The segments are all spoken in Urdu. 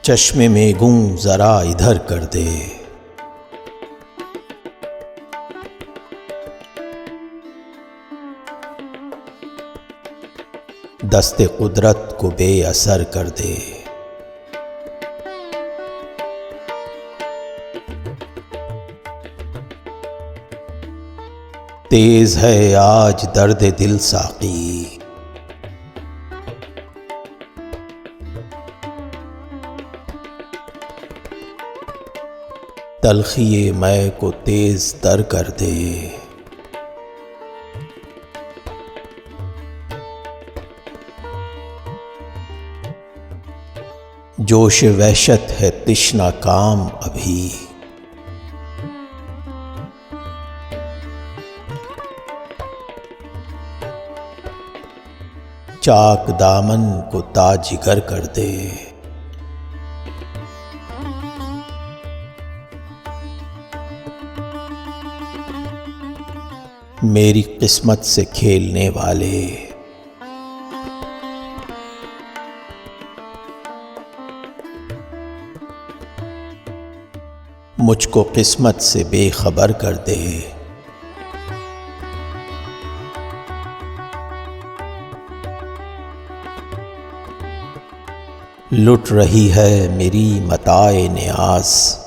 چشمے میں گوں ذرا ادھر کر دے، دست قدرت کو بے اثر کر دے۔ تیز ہے آج درد دل ساقی، تلخی میں کو تیز تر کر دے۔ جوش وحشت ہے تشنا کام ابھی، چاک دامن کو تاجگر کر دے۔ میری قسمت سے کھیلنے والے، مجھ کو قسمت سے بے خبر کر دے۔ لٹ رہی ہے میری متاع نیاز،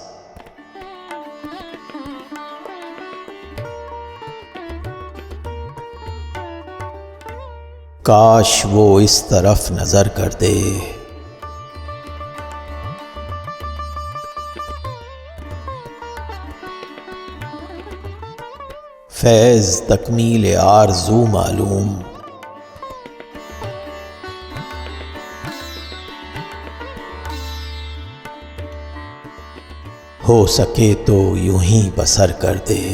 کاش وہ اس طرف نظر کر دے۔ فیض تکمیل آرزو معلوم، ہو سکے تو یوں ہی بسر کر دے۔